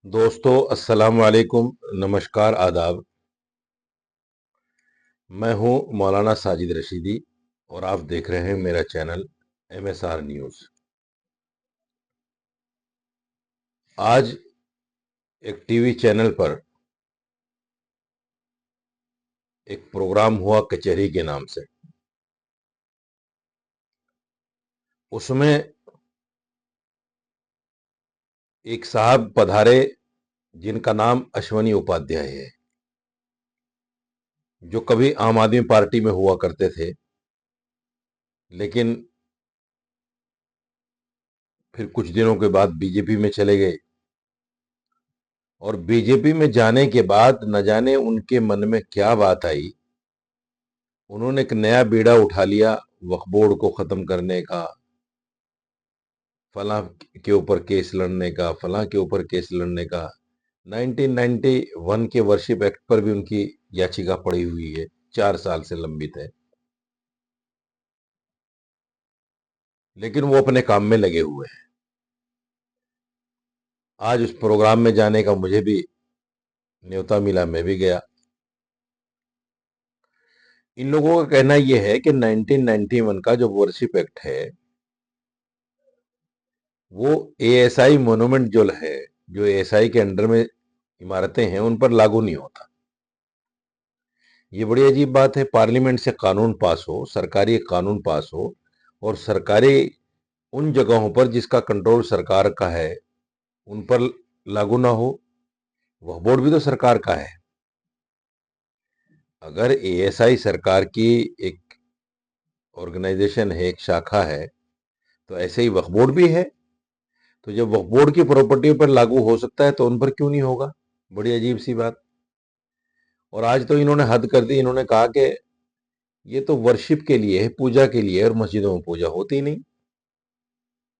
दोस्तों अस्सलाम वालेकुम, नमस्कार, आदाब। मैं हूं मौलाना साजिद रशीदी और आप देख रहे हैं मेरा चैनल MSR न्यूज़। आज एक टीवी चैनल पर एक प्रोग्राम हुआ कचहरी के नाम से। उसमें एक साहब पधारे जिनका नाम अश्वनी उपाध्याय है, जो कभी आम आदमी पार्टी में हुआ करते थे, लेकिन फिर कुछ दिनों के बाद बीजेपी में चले गए और बीजेपी में जाने के बाद न जाने उनके मन में क्या बात आई। उन्होंने एक नया बीड़ा उठा लिया वक्फ बोर्ड को खत्म करने का, फलां के ऊपर केस लड़ने का, फलां के ऊपर केस लड़ने का। 1991 के वर्शिप एक्ट पर भी उनकी याचिका पड़ी हुई है, 4 साल से लंबित है, लेकिन वो अपने काम में लगे हुए हैं। आज उस प्रोग्राम में जाने का मुझे भी न्योता मिला, मैं भी गया। इन लोगों का कहना यह है कि 1991 का जो वर्शिप एक्ट है वो ASI मोन्यूमेंट जो है, जो ASI के अंडर में इमारतें हैं, उन पर लागू नहीं होता। ये बड़ी अजीब बात है। पार्लियामेंट से कानून पास हो, सरकारी कानून पास हो, और सरकारी उन जगहों पर जिसका कंट्रोल सरकार का है उन पर लागू ना हो। वह बोर्ड भी तो सरकार का है। अगर ASI सरकार की एक ऑर्गेनाइजेशन है, एक शाखा है, तो ऐसे ही वक्फ बोर्ड भी है। तो जब वक्फ बोर्ड की प्रॉपर्टी पर लागू हो सकता है तो उन पर क्यों नहीं होगा? बड़ी अजीब सी बात। और आज तो इन्होंने हद कर दी। इन्होंने कहा कि ये तो वर्शिप के लिए है, पूजा के लिए है, और मस्जिदों में पूजा होती नहीं,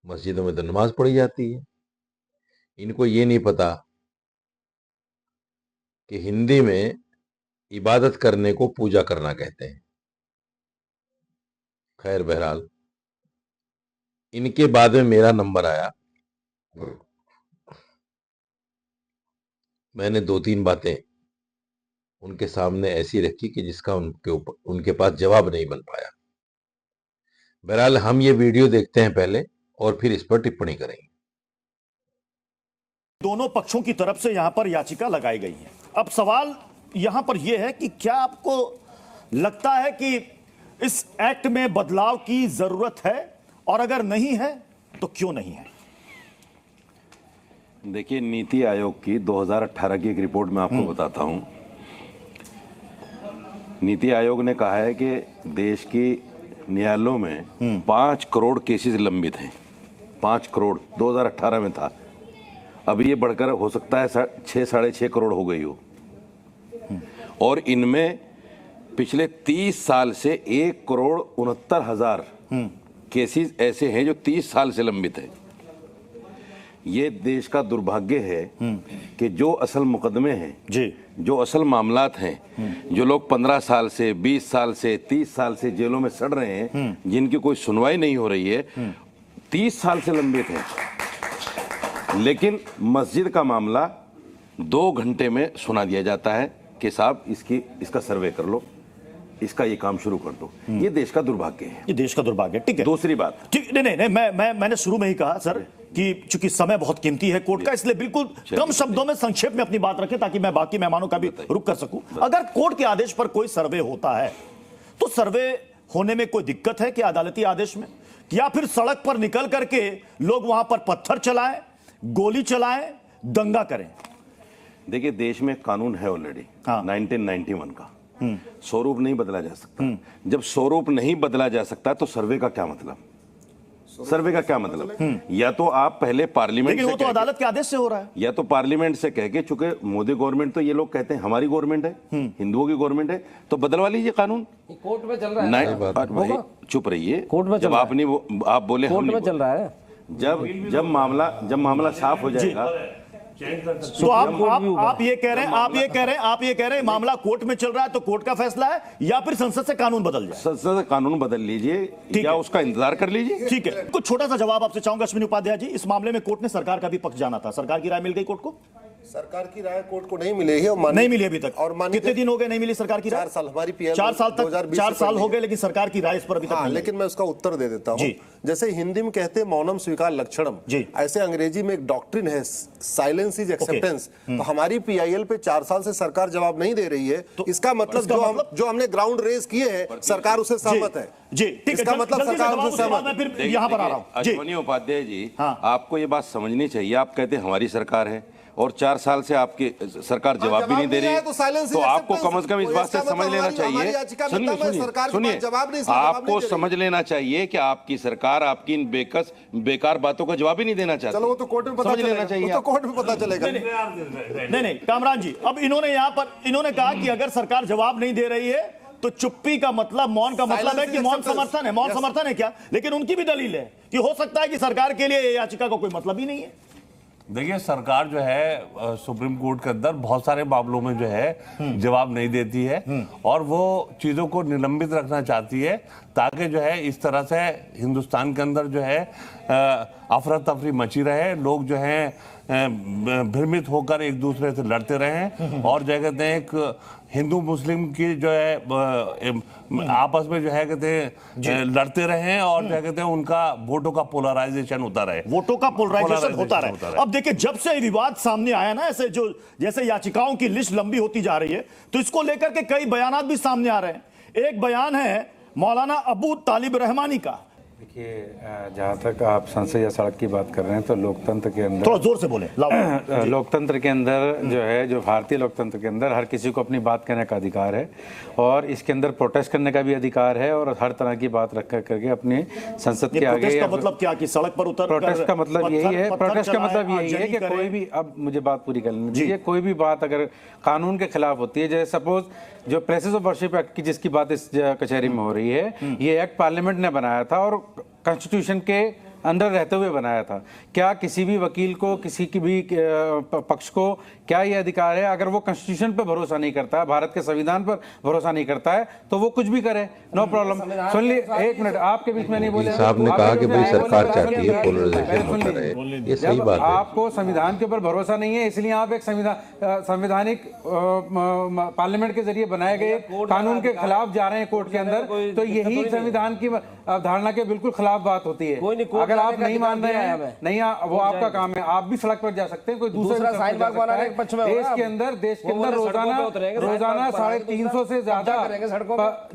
मस्जिदों में तो नमाज पढ़ी जाती है। इनको ये नहीं पता कि हिंदी में इबादत करने को पूजा करना कहते हैं। खैर, बहरहाल इनके बाद में मेरा नंबर आया। मैंने 2-3 बातें उनके सामने ऐसी रखी कि जिसका उनके पास जवाब नहीं बन पाया। बहरहाल हम ये वीडियो देखते हैं पहले और फिर इस पर टिप्पणी करेंगे। दोनों पक्षों की तरफ से यहां पर याचिका लगाई गई है। अब सवाल यहां पर यह है कि क्या आपको लगता है कि इस एक्ट में बदलाव की जरूरत है, और अगर नहीं है तो क्यों नहीं है? देखिए, नीति आयोग की 2018 की एक रिपोर्ट मैं आपको बताता हूं। नीति आयोग ने कहा है कि देश की न्यायालयों में 5 करोड़ केसेस लंबित हैं। 5 करोड़ 2018 में था। अभी ये बढ़कर हो सकता है 6-6.5 करोड़ हो गई हो। और इनमें पिछले 30 साल से 1,69,00,000 केसेस ऐसे हैं जो 30 साल से लंबित है। ये देश का दुर्भाग्य है कि जो असल मुकदमे हैं जी, जो असल मामलात हैं, जो लोग 15 साल से 20 साल से 30 साल से जेलों में सड़ रहे हैं, जिनकी कोई सुनवाई नहीं हो रही है, 30 साल से लंबित है। लेकिन मस्जिद का मामला 2 घंटे में सुना दिया जाता है कि साहब इसका सर्वे कर लो, इसका ये काम शुरू कर दो। ये देश का दुर्भाग्य है। ये देश का दुर्भाग्य है। ठीक है, दूसरी बात, ठीक, नहीं, मैंने शुरू में ही कहा सर कि चूंकि समय बहुत कीमती है कोर्ट का, इसलिए बिल्कुल कम शब्दों में संक्षेप में अपनी बात रखें ताकि मैं बाकी मेहमानों का भी रुख कर सकूं। अगर कोर्ट के आदेश पर कोई सर्वे होता है तो सर्वे होने में कोई दिक्कत है कि अदालती आदेश में, या फिर सड़क पर निकल करके लोग वहां पर पत्थर चलाएं, गोली चलाएं, दंगा करें? देखिए, देश में कानून है ऑलरेडी, 1991 का। स्वरूप नहीं बदला जा सकता। जब स्वरूप नहीं बदला जा सकता तो सर्वे का क्या मतलब? सर्वे का क्या मतलब? या तो आप पहले पार्लियामेंट, लेकिन वो तो अदालत के आदेश से हो रहा है। या तो पार्लियामेंट से कह के, चूंकि मोदी गवर्नमेंट तो ये लोग कहते हैं हमारी गवर्नमेंट है, हिंदुओं की गवर्नमेंट है, तो बदलवा लीजिए कानून। कोर्ट में चल रहा है। नहीं, चुप रहिए। कोर्ट में जब आप बोले कोर्ट में चल रहा है। जब मामला साफ हो जाएगा तो आप ये कह रहे हैं मामला कोर्ट में चल रहा है तो कोर्ट का फैसला है, या फिर संसद से कानून बदल जाए? संसद से कानून बदल लीजिए या उसका इंतजार कर लीजिए। ठीक है, कुछ छोटा सा जवाब आपसे चाहूंगा अश्विनी उपाध्याय जी। इस मामले में कोर्ट ने सरकार का भी पक्ष जाना था, सरकार की राय मिल गई कोर्ट को? सरकार की राय कोर्ट को नहीं मिली है और नहीं मिली अभी तक। और कितने दिन हो गए नहीं मिली सरकार की राय? 4 साल हमारी पीएम 4 साल तक 2020 4 साल हो गए, लेकिन सरकार की राय इस पर अभी तक हाँ, नहीं लेकिन मैं उसका उत्तर दे देता हूँ। जी। जैसे हिंदी में कहते हैं मौनम स्वीकार लक्षणम, जी। ऐसे अंग्रेजी में एक डॉक्ट्रिन है साइलेंस इज एक्सेप्टेंस। तो हमारी पीआईएल पे 4 साल से सरकार जवाब नहीं दे रही है, तो इसका मतलब जो हमने ग्राउंड रेज किए हैं सरकार उससे सहमत है। जी ठीक है, इसका मतलब सरकार उससे सहमत मैं फिर यहाँ पर आ रहा हूँ। अश्वनी उपाध्याय जी, हाँ। आपको ये बात समझनी चाहिए। आप कहते हैं हमारी सरकार है और 4 साल से आपकी सरकार जवाब भी नहीं दे रही, तो आपको कम से कम इस बात से समझ लेना चाहिए। सुनिए, आपको समझ लेना चाहिए कि आपकी सरकार आपकी इन बेकार बातों का जवाब ही नहीं देना चाहती। चलो वो तो कोर्ट में पता लेना चाहिए, तो कोर्ट में पता चलेगा। नहीं कामरान जी, अब इन्होंने कहा कि अगर सरकार जवाब नहीं दे रही है तो चुप्पी का मतलब, मौन का मतलब है कि मौन समर्थन है। मौन समर्थन है क्या? लेकिन उनकी भी दलील है कि हो सकता है कि सरकार के लिए ये याचिका का कोई मतलब ही नहीं है। देखिए, सरकार जो है सुप्रीम कोर्ट के अंदर बहुत सारे मामलों में जो है जवाब नहीं देती है और वो चीजों को निलंबित रखना चाहती है ताकि जो है इस तरह से हिंदुस्तान के अंदर जो है अफरा तफरी मची रहे, लोग जो है भ्रमित होकर एक दूसरे से लड़ते रहें और जो कहते हैं एक हिंदू मुस्लिम की जो है आपस में जो है कहते हैं लड़ते रहें और जो कहते हैं उनका वोटों का पोलराइजेशन होता रहे, वोटों का पोलराइजेशन होता रहे। अब देखिए, जब से विवाद सामने आया ना, ऐसे जो जैसे याचिकाओं की लिस्ट लंबी होती जा रही है, तो इसको लेकर के कई बयानात भी सामने आ रहे हैं। एक बयान है मौलाना अबू तालिब रहमानी का। देखिए, जहाँ तक आप संसद या सड़क की बात कर रहे हैं तो लोकतंत्र के अंदर, थोड़ा जोर से बोले, लोकतंत्र के अंदर जो भारतीय लोकतंत्र के अंदर हर किसी को अपनी बात कहने का अधिकार है और इसके अंदर प्रोटेस्ट करने का भी अधिकार है और हर तरह की बात रख करके अपनी संसद के आगे। का मतलब क्या कि सड़क पर उतर? प्रोटेस्ट का मतलब यही है, प्रोटेस्ट का मतलब यही है कि कोई भी, अब मुझे बात पूरी करनी चाहिए, कोई भी बात अगर कानून के खिलाफ होती है, जैसे सपोज जो प्लेसेस ऑफ वर्शिप एक्ट की जिसकी बात इस कचहरी में हो रही है, ये एक्ट पार्लियामेंट ने बनाया था और कॉन्स्टिट्यूशन के अंदर रहते हुए बनाया था। क्या किसी भी वकील को, किसी की भी पक्ष को क्या ये अधिकार है, अगर वो कॉन्स्टिट्यूशन पे भरोसा नहीं करता है, भारत के संविधान पर भरोसा नहीं करता है, तो वो कुछ भी करे, नो प्रॉब्लम। सुन ली, एक मिनट, आपके बीच में नहीं बोले। साहब ने कहा कि भाई सरकार चाहती है पोलराइजेशन होता रहे, ये सही बात है। आपको संविधान के ऊपर भरोसा नहीं है, इसलिए आप एक संवैधानिक पार्लियामेंट के जरिए बनाए गए कानून के खिलाफ जा रहे हैं कोर्ट के अंदर, तो यही संविधान की अवधारणा के बिल्कुल खिलाफ बात होती है। अगर आप नहीं मान रहे हैं, नहीं, वो आपका काम है, आप भी सड़क पर जा सकते हैं, कोई दूसरा देश के अंदर रोजाना 350 से ज्यादा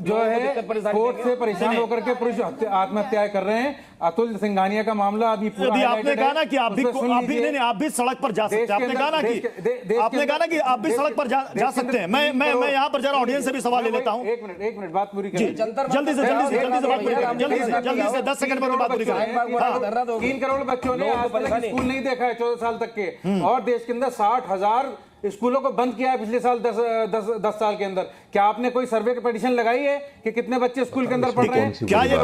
जो है कोर्ट से परेशान होकर के पुरुष आत्महत्याएं कर रहे हैं। अतुल सिंघानिया का मामला अभी पूरा आपने कहा ना कि आप भी सड़क पर जा सकते हैं। आपने कहा ना कि आप भी सड़क पर जा सकते हैं। मैं यहाँ पर जरा ऑडियंस से भी सवाल ले लेता हूँ। एक मिनट बात पूरी करें, जल्दी से बात पूरी करें, जल्दी से 10 सेकंड में बात पूरी करें। 3 करोड़ बच्चों ने आज तक स्कूल नहीं देखा है 14 साल तक के, और देश के अंदर 60,000 स्कूलों को बंद किया है पिछले साल 10 साल के अंदर। क्या आपने कोई सर्वे की पिटीशन लगाई है कि कितने बच्चे स्कूल के अंदर पढ़ रहे हैं? क्या ये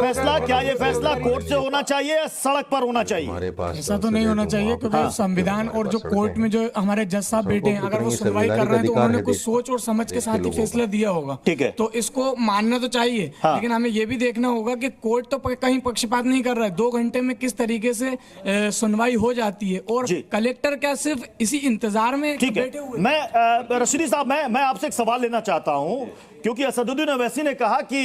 फैसला कोर्ट से होना चाहिए या सड़क पर होना चाहिए? हमारे पास ऐसा तो नहीं होना चाहिए, क्योंकि संविधान और जो कोर्ट में जो हमारे जज साहब बैठे हैं, अगर वो सुनवाई कर रहे हैं तो उन्होंने कुछ सोच और समझ के साथ ही फैसला दिया होगा। ठीक है, तो इसको मानना तो चाहिए, लेकिन हमें ये भी देखना होगा कि कोर्ट तो कहीं पक्षपात नहीं कर रहा है। 2 घंटे में किस तरीके से सुनवाई हो जाती है और कलेक्टर क्या सिर्फ इसी इंतजार में बैठे हुए? मैं रशीदी साहब, मैं आपसे एक सवाल लेना चाहता हूं, क्योंकि असदुद्दीन ओवैसी ने कहा कि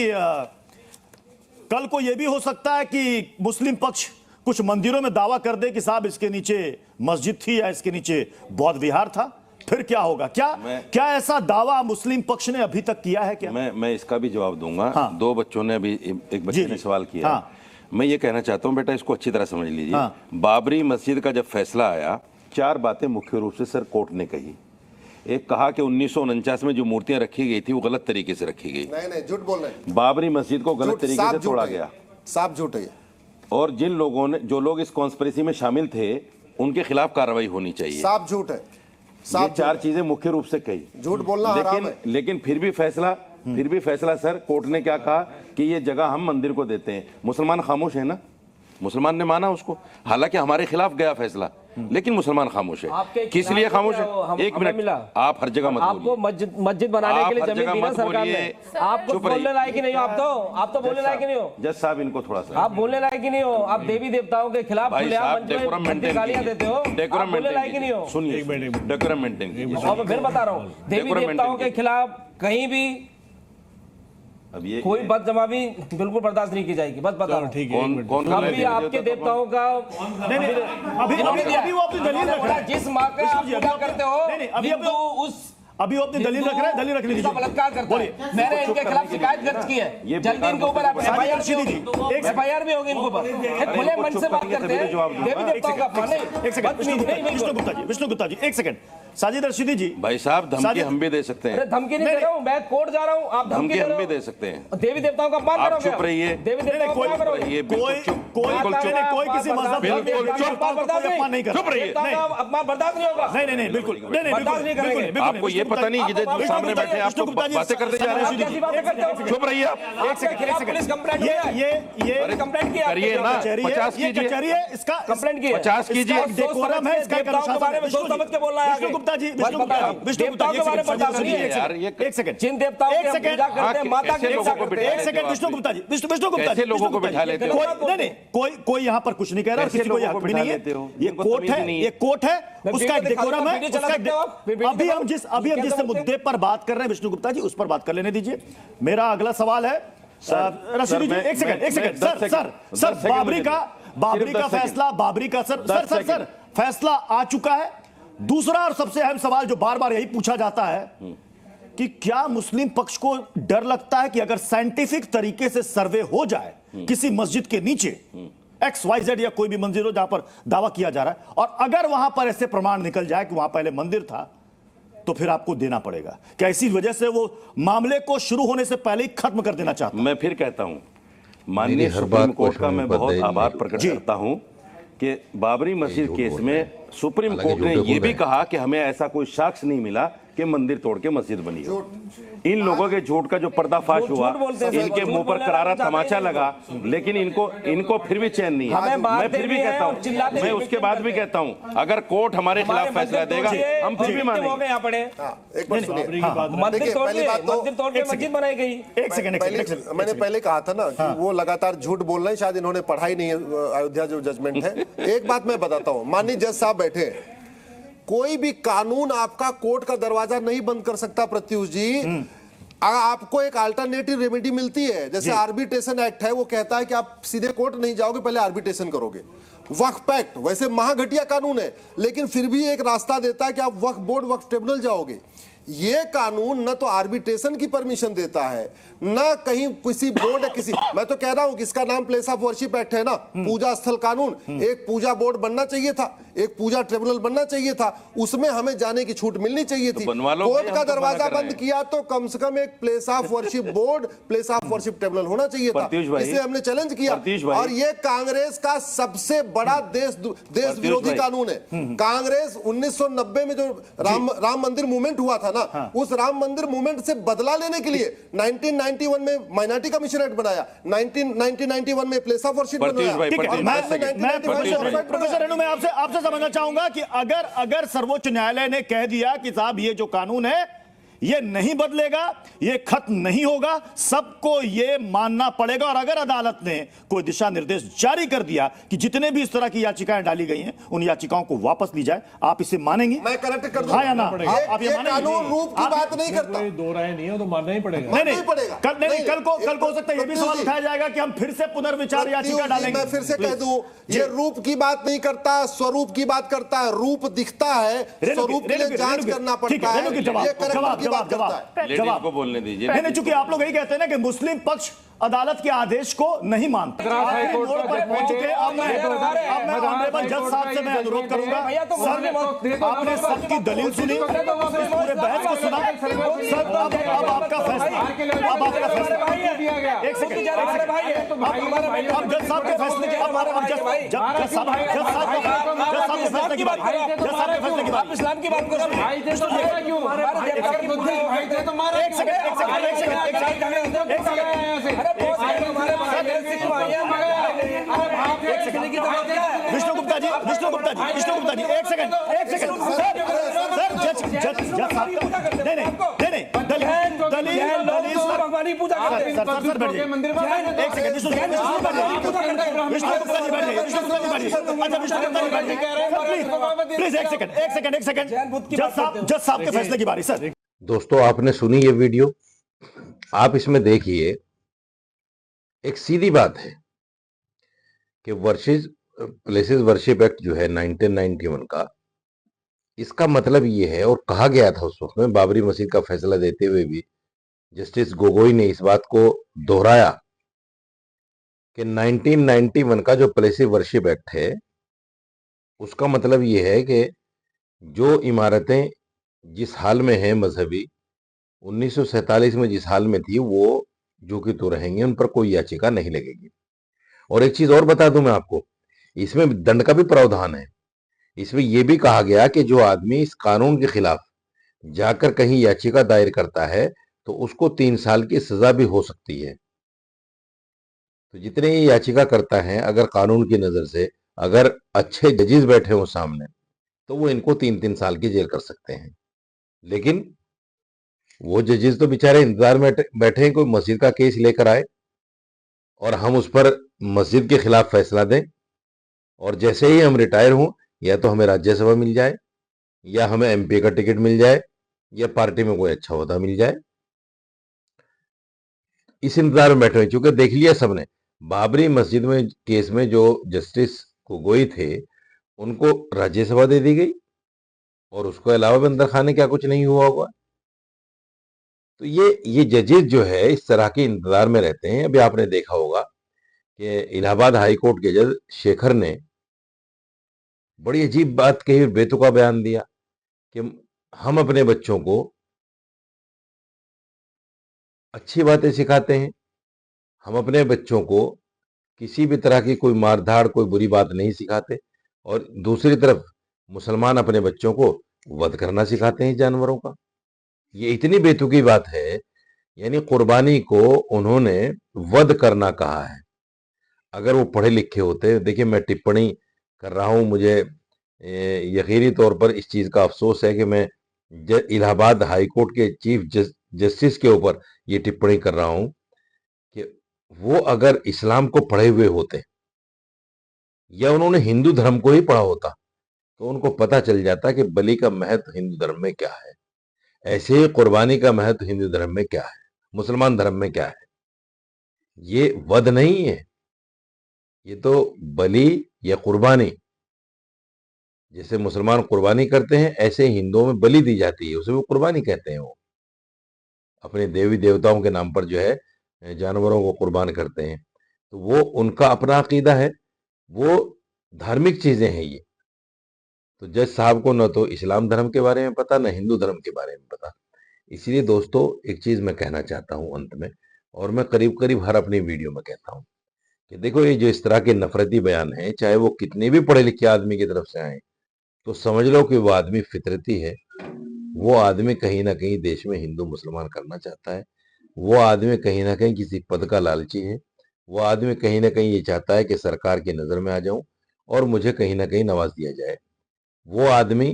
कल को यह भी हो सकता है कि मुस्लिम पक्ष कुछ मंदिरों में दावा कर दे कि साहब इसके नीचे मस्जिद थी या इसके नीचे बौद्ध विहार था, फिर क्या होगा? क्या ऐसा दावा मुस्लिम पक्ष ने अभी तक किया है क्या? मैं इसका भी जवाब दूंगा। 2 बच्चों ने अभी, एक बच्चे ने सवाल किया। मैं ये कहना चाहता हूं, बेटा इसको अच्छी तरह समझ लीजिए। बाबरी मस्जिद का जब फैसला आया, 4 बातें मुख्य रूप से सर कोर्ट ने कही। एक कहा कि 1949 में जो मूर्तियां रखी गई थी वो गलत तरीके से रखी गई। नहीं, झूठ बोल रहे हैं। बाबरी मस्जिद को गलत तरीके से तोड़ा गया, साफ झूठ है। और जिन लोगों ने, जो लोग इस कॉन्स्पिरेसी में शामिल थे, उनके खिलाफ कार्रवाई होनी चाहिए। साफ झूठ है। ये 4 चीजें मुख्य रूप से कही। झूठ बोलना हराम है। लेकिन फिर भी फैसला सर कोर्ट ने क्या कहा कि ये जगह हम मंदिर को देते हैं। मुसलमान खामोश है ना, मुसलमान ने माना उसको, हालांकि हमारे खिलाफ गया फैसला। लेकिन मुसलमान खामोश है। आपके किस लिए खामोश है? एक हमें मिनट, मिला। आप हर जगह मत आपको बोलिए। मस्जिद बनाने के लिए आप हर जमीन जगह दी ना मत सरकार ने। बोलिए। आप कुछ चुप रहिए। बोलने लायक ही नहीं हो। आप तो बोलने लायक ही नहीं हो। जज साहब इनको थोड़ा सा, आप बोलने लायक ही नहीं हो। आप देवी देवताओं के खिलाफ भाई खुलेआम साहब मंच में डेकोरम भद्दी मेंटेन गालियां देते हो। आप डेकोरम बोलने लायक ही नहीं हो। सुनिए, डेकोरम मेंटेन कीजिए। और मैं फिर बता रहा हूँ, देवी डेकोरम देवताओं मेंटेन के खिलाफ कहीं भी अब ये कोई बदजवाबी बिल्कुल बर्दाश्त नहीं की जाएगी। बस बता रहा हूँ। कौन अब भी आपके देवताओं का अभी वो अपनी दलील रख रहा है। जिस माँ का आप पूजा करते हो, नहीं, अभी हिंदू उस अभी वो अपनी दलील रख रहे हैं, दलील रखने दीजिए। बलात्कार करता है। मैंने इनके खिलाफ शिकायत दर्ज की है। जल्दी इनके ऊपर एफआईआर भी होगी इनके ऊपर। खुले मन से बात करते हैं देवी देवताओं का अपमान नहीं। एक सेकंड, विष्णु गुप्ता जी, एक सेकंड। साजिद रशीदी जी, भाई साहब धमकी हम भी दे सकते हैं। धमकी नहीं दे रहा हूँ, मैं कोर्ट जा रहा हूँ। आप धमकी हम भी दे सकते हैं। देवी देवताओं का अपमान आप करोगे। चुप रहिए। देवी देवताओं का अपमान करोगे। कोई किसी मजहब अपमान नहीं कर, चुप रहिए। अपमान बर्दाश्त नहीं होगा। नहीं, बिल्कुल बर्दाश्त नहीं करेंगे। आपको ये पता नहीं कि जो सामने बैठे हैं आप तो बातें करते जा रहे हैं। चुप रहिए आप। पुलिस कंप्लेंट ये कंप्लेंट किया करिए ना, 50 कीजिए। कचहरी है, इसका कंप्लेंट की 50 कीजिए। डेकोरम है, इसका देवताओं के बारे में सोच समझ के बोल रहा है। विष्णु गुप्ता जी, विष्णु गुप्ता देवताओं के बारे में बर्दाश्त नहीं है यार, ये एक सेकंड, जिन देवताओं की हम पूजा करते हैं, माता की पूजा करते हैं। एक सेकंड विष्णु गुप्ता जी, विष्णु गुप्ता जी, कैसे लोगों को बिठा लेते हो? कोई यहाँ पर कुछ नहीं कह रहा, किसी को हक भी नहीं है। ये कोर्ट है, ये कोर्ट है, उसका एक डेकोरम है। अभी हम जिस मुद्दे पर बात कर रहे हैं विष्णु गुप्ता जी, उस पर बात कर लेने दीजिए। मेरा अगला सवाल है रशीदी जी, एक सेकंड, सर बाबरी का फैसला आ चुका है। दूसरा और सबसे अहम सवाल जो बार बार यही पूछा जाता है कि क्या मुस्लिम पक्ष को डर लगता है कि अगर साइंटिफिक तरीके से सर्वे हो जाए किसी मस्जिद के नीचे XYZ या कोई भी मंदिर हो जहां पर दावा किया जा रहा है, और अगर वहां पर ऐसे प्रमाण निकल जाए कि वहां पहले मंदिर था, तो फिर आपको देना पड़ेगा। क्या इसी वजह से वो मामले को शुरू होने से पहले ही खत्म कर देना चाहता है? मैं फिर कहता हूं, माननीय सुप्रीम कोर्ट का मैं बहुत आभार प्रकट करता हूं कि बाबरी मस्जिद केस में सुप्रीम कोर्ट ने यह भी कहा कि हमें ऐसा कोई साक्ष्य नहीं मिला कि मंदिर तोड़ के मस्जिद बनी हो। इन लोगों के झूठ का जो पर्दाफाश हुआ, इनके मुंह पर करारा तमाचा लगा, लेकिन इनको फिर भी चैन नहीं है। मैं फिर भी कहता हूं, मैं उसके बाद भी कहता हूं, अगर कोर्ट हमारे खिलाफ फैसला देगा हम फिर भी मानेंगे। एक बार सुनिए, मंदिर तोड़ के मस्जिद बनाई गई। एक सेकंड, मैंने पहले कहा था ना कि वो लगातार झूठ बोल रहे हैं, शायद इन्होंने पढ़ाई नहीं है अयोध्या जो जजमेंट है। एक बात मैं बताता हूं, माननीय जज साहब बैठे हैं, कोई भी कानून आपका कोर्ट का दरवाजा नहीं बंद कर सकता। प्रत्युष जी, आपको एक अल्टरनेटिव रेमेडी मिलती है, जैसे आर्बिट्रेशन एक्ट है, वो कहता है कि आप सीधे कोर्ट नहीं जाओगे, पहले आर्बिट्रेशन करोगे। वक्फ एक्ट वैसे महाघटिया कानून है, लेकिन फिर भी एक रास्ता देता है कि आप वक्फ बोर्ड, वक्फ ट्रिब्यूनल जाओगे। ये कानून न तो आर्बिट्रेशन की परमिशन देता है, न कहीं किसी बोर्ड, किसी, मैं तो कह रहा हूं कि इसका नाम प्लेस ऑफ वर्शिप एक्ट है ना, पूजा स्थल कानून। एक पूजा बोर्ड बनना चाहिए था, एक पूजा ट्रिब्यूनल बनना चाहिए था, उसमें हमें जाने की छूट मिलनी चाहिए थी। कोर्ट का दरवाजा बंद किया तो कम से कम एक place of worship board, place of worship tribunal होना चाहिए था। इसे हमने चैलेंज किया, और ये कांग्रेस का सबसे बड़ा देश विरोधी कानून है। कांग्रेस 1990 में जो राम मंदिर मूवमेंट हुआ था ना, उस राम मंदिर मूवमेंट से बदला लेने के लिए 1991 में माइनॉरिटी कमीशन एक्ट बनाया, 1991 में प्लेस ऑफ वर्शिप बनाया। प्रोफेसर रेणु, मैं आपसे समझना चाहूंगा कि अगर सर्वोच्च न्यायालय ने कह दिया कि साहब ये जो कानून है ये नहीं बदलेगा, ये खत्म नहीं होगा, सबको ये मानना पड़ेगा, और अगर अदालत ने कोई दिशा निर्देश जारी कर दिया कि जितने भी इस तरह की याचिकाएं डाली गई हैं उन याचिकाओं को वापस ली जाए, आप इसे मानेंगे? मैं करेक्ट कर दूं, हाँ या ना? आप ये कानून रूप की बात नहीं करता। दो राय नहीं है तो मानना ही पड़ेगा। नहीं पड़ेगा। कल को हो सकता है ये भी सवाल उठाया जाएगा कि हम फिर से पुनर्विचार याचिका डालेंगे। मैं फिर से कह दूं, ये रूप की बात नहीं करता, स्वरूप की बात करता है। रूप दिखता है, स्वरूप के लिए जांच करना पड़ता है। ये करेक्ट की बात करता है। जवाब को बोलने दीजिए। नहीं, चूंकि आप लोग यही कहते हैं ना कि मुस्लिम पक्ष अदालत के आदेश को नहीं मानता। मोड़ पर पहुंच चुके। अब मैं ऑनरेबल जज साहब से मैं अनुरोध करूंगा, सर आपने सबकी दलील सुनी, इस पूरे बहस को सुना, सर अब आपका फैसला, एक सेकंड, अब जज साहब के फैसले की बात, इस्लाम की बात करो। एक सेकंड विष्णु गुप्ता जी, एक सेकंड जज साहब नहीं भगवानी पूजा करते हैं सर मंदिर में। एक सेकंड विष्णु गुप्ता जी प्लीज एक सेकंड जज साहब के फैसले की बारी सर। दोस्तों, आपने सुनी ये वीडियो, आप इसमें देखिए, एक सीधी बात है कि प्लेसेस वर्शिप एक्ट जो है 1991 का, इसका मतलब ये है, और कहा गया था उस वक्त में बाबरी मस्जिद का फैसला देते हुए भी जस्टिस गोगोई ने इस बात को दोहराया कि 1991 का जो प्लेसेस वर्शिप एक्ट है, उसका मतलब ये है कि जो इमारतें जिस हाल में हैं मजहबी, 1947 में जिस हाल में थी, वो जो कि तो रहेंगे, उन पर कोई याचिका नहीं लगेगी। और एक चीज और बता दूं मैं आपको, इसमें दंड का भी प्रावधान है। इसमें यह भी कहा गया कि जो आदमी इस कानून के खिलाफ जाकर कहीं याचिका दायर करता है तो उसको 3 साल की सजा भी हो सकती है। तो जितने ये याचिका करता है, अगर कानून की नजर से अगर अच्छे जजेस बैठे हो सामने, तो वो इनको 3-3 साल की जेल कर सकते हैं। लेकिन वो जजेस तो बेचारे इंतजार में बैठे हैं कोई मस्जिद का केस लेकर आए और हम उस पर मस्जिद के खिलाफ फैसला दें, और जैसे ही हम रिटायर हों, या तो हमें राज्यसभा मिल जाए, या हमें एमपी का टिकट मिल जाए, या पार्टी में कोई अच्छा ओहदा मिल जाए। इस इंतजार में बैठे हुए, क्योंकि देख लिया सबने, बाबरी मस्जिद में केस में जो जस्टिस गोगोई थे, उनको राज्यसभा दे दी गई, और उसके अलावा भी अंदर खाने क्या कुछ नहीं हुआ होगा। तो ये जजेस जो है इस तरह के इंतजार में रहते हैं। अभी आपने देखा होगा कि इलाहाबाद हाई कोर्ट के जज शेखर ने बड़ी अजीब बात कही, बेतुका बयान दिया कि हम अपने बच्चों को अच्छी बातें सिखाते हैं, हम अपने बच्चों को किसी भी तरह की कोई मारधाड़, कोई बुरी बात नहीं सिखाते, और दूसरी तरफ मुसलमान अपने बच्चों को वध करना सिखाते हैं जानवरों का। ये इतनी बेतुकी बात है, यानी कुर्बानी को उन्होंने वध करना कहा है। अगर वो पढ़े लिखे होते, देखिए मैं टिप्पणी कर रहा हूं, मुझे यकीनी तौर पर इस चीज का अफसोस है कि मैं इलाहाबाद हाई कोर्ट के चीफ जस्टिस के ऊपर ये टिप्पणी कर रहा हूं कि वो अगर इस्लाम को पढ़े हुए होते, या उन्होंने हिंदू धर्म को ही पढ़ा होता, तो उनको पता चल जाता कि बलि का महत्व हिंदू धर्म में क्या है, ऐसे ही कुर्बानी का महत्व हिंदू धर्म में क्या है, मुसलमान धर्म में क्या है। ये वध नहीं है, ये तो बलि या कुर्बानी, जैसे मुसलमान कुर्बानी करते हैं, ऐसे हिंदुओं में बलि दी जाती है, उसे वो कुर्बानी कहते हैं। वो अपने देवी देवताओं के नाम पर जो है जानवरों को कुर्बान करते हैं, तो वो उनका अपना अकीदा है, वो धार्मिक चीजें हैं ये। तो जज साहब को न तो इस्लाम धर्म के बारे में पता, न हिंदू धर्म के बारे में पता। इसलिए दोस्तों, एक चीज मैं कहना चाहता हूं अंत में, और मैं करीब करीब हर अपनी वीडियो में कहता हूं कि देखो, ये जो इस तरह के नफरती बयान है, चाहे वो कितने भी पढ़े लिखे आदमी की तरफ से आए, तो समझ लो कि वो आदमी फितरती है। वो आदमी कहीं ना कहीं देश में हिंदू मुसलमान करना चाहता है। वो आदमी कहीं ना कहीं किसी पद का लालची है। वो आदमी कहीं ना कहीं ये चाहता है कि सरकार की नजर में आ जाऊं और मुझे कहीं ना कहीं नवाज दिया जाए। वो आदमी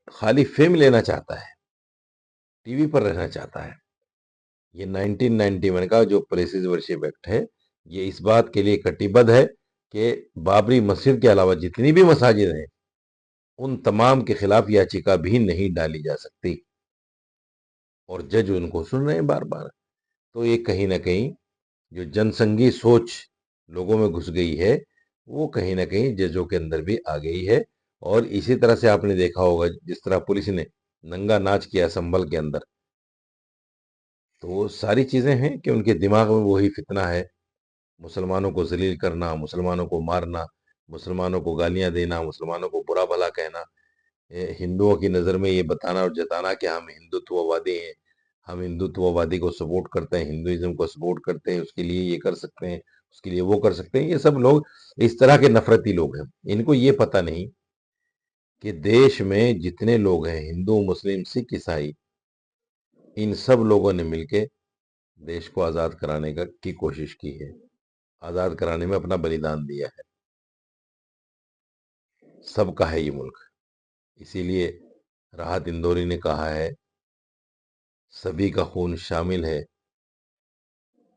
खाली फेम लेना चाहता है, टीवी पर रहना चाहता है। ये 1991 का जो प्लेसेस वर्शिप एक्ट है, ये इस बात के लिए कटिबद्ध है कि बाबरी मस्जिद के अलावा जितनी भी मसाजिद हैं, उन तमाम के खिलाफ याचिका भी नहीं डाली जा सकती, और जज उनको सुन रहे हैं बार बार। तो ये कहीं ना कहीं जो जनसंघी सोच लोगों में घुस गई है, वो कहीं ना कहीं जजों के अंदर भी आ गई है। और इसी तरह से आपने देखा होगा, जिस तरह पुलिस ने नंगा नाच किया संभल के अंदर, तो वो सारी चीजें हैं कि उनके दिमाग में वही फितना है, मुसलमानों को जलील करना, मुसलमानों को मारना, मुसलमानों को गालियां देना, मुसलमानों को बुरा भला कहना, हिंदुओं की नज़र में ये बताना और जताना कि हम हिंदुत्ववादी हैं, हम हिंदुत्ववादी को सपोर्ट करते हैं, हिंदुइज्म को सपोर्ट करते हैं, उसके लिए ये कर सकते हैं, उसके लिए वो कर सकते हैं। ये सब लोग इस तरह के नफरती लोग हैं। इनको ये पता नहीं कि देश में जितने लोग हैं, हिंदू, मुस्लिम, सिख, ईसाई, इन सब लोगों ने मिलके देश को आज़ाद कराने की कोशिश की है, आज़ाद कराने में अपना बलिदान दिया है। सबका है ये मुल्क। इसीलिए राहत इंदौरी ने कहा है, सभी का खून शामिल है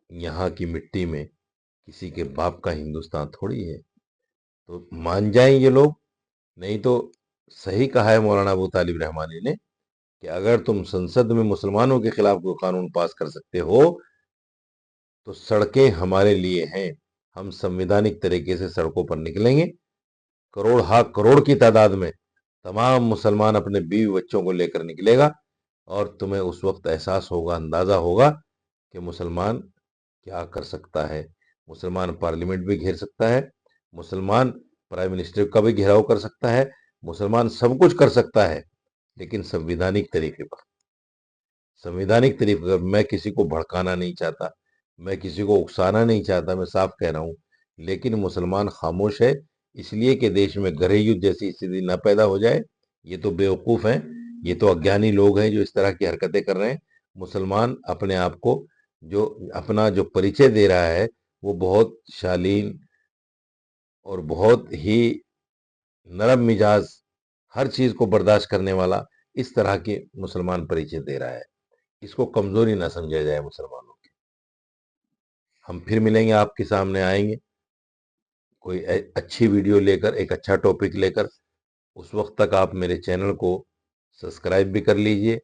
यहाँ की मिट्टी में, किसी के बाप का हिंदुस्तान थोड़ी है। तो मान जाएं ये लोग, नहीं तो सही कहा है मौलाना अबू तालिब रहमानी ने कि अगर तुम संसद में मुसलमानों के खिलाफ कोई कानून पास कर सकते हो तो सड़कें हमारे लिए हैं। हम संवैधानिक तरीके से सड़कों पर निकलेंगे, करोड़ हा करोड़ की तादाद में तमाम मुसलमान अपने बीवी बच्चों को लेकर निकलेगा और तुम्हें उस वक्त एहसास होगा, अंदाजा होगा कि मुसलमान क्या कर सकता है। मुसलमान पार्लियामेंट भी घेर सकता है, मुसलमान प्राइम मिनिस्टर का भी घेराव कर सकता है, मुसलमान सब कुछ कर सकता है, लेकिन संवैधानिक तरीके पर। संवैधानिक तरीके पर मैं किसी को भड़काना नहीं चाहता, मैं किसी को उकसाना नहीं चाहता, मैं साफ कह रहा हूं। लेकिन मुसलमान खामोश है इसलिए कि देश में गृह युद्ध जैसी स्थिति न पैदा हो जाए। ये तो बेवकूफ हैं, ये तो अज्ञानी लोग हैं जो इस तरह की हरकतें कर रहे हैं। मुसलमान अपने आप को अपना जो परिचय दे रहा है वो बहुत शालीन और बहुत ही नरम मिजाज, हर चीज को बर्दाश्त करने वाला, इस तरह के मुसलमान परिचय दे रहा है। इसको कमजोरी ना समझा जाए मुसलमानों की। हम फिर मिलेंगे, आपके सामने आएंगे कोई अच्छी वीडियो लेकर, एक अच्छा टॉपिक लेकर। उस वक्त तक आप मेरे चैनल को सब्सक्राइब भी कर लीजिए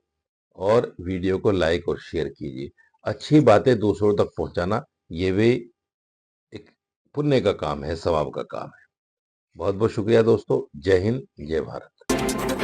और वीडियो को लाइक और शेयर कीजिए। अच्छी बातें दूसरों तक पहुंचाना ये भी एक पुण्य का काम है, सवाब का काम है। बहुत बहुत शुक्रिया दोस्तों। जय हिंद, जय भारत।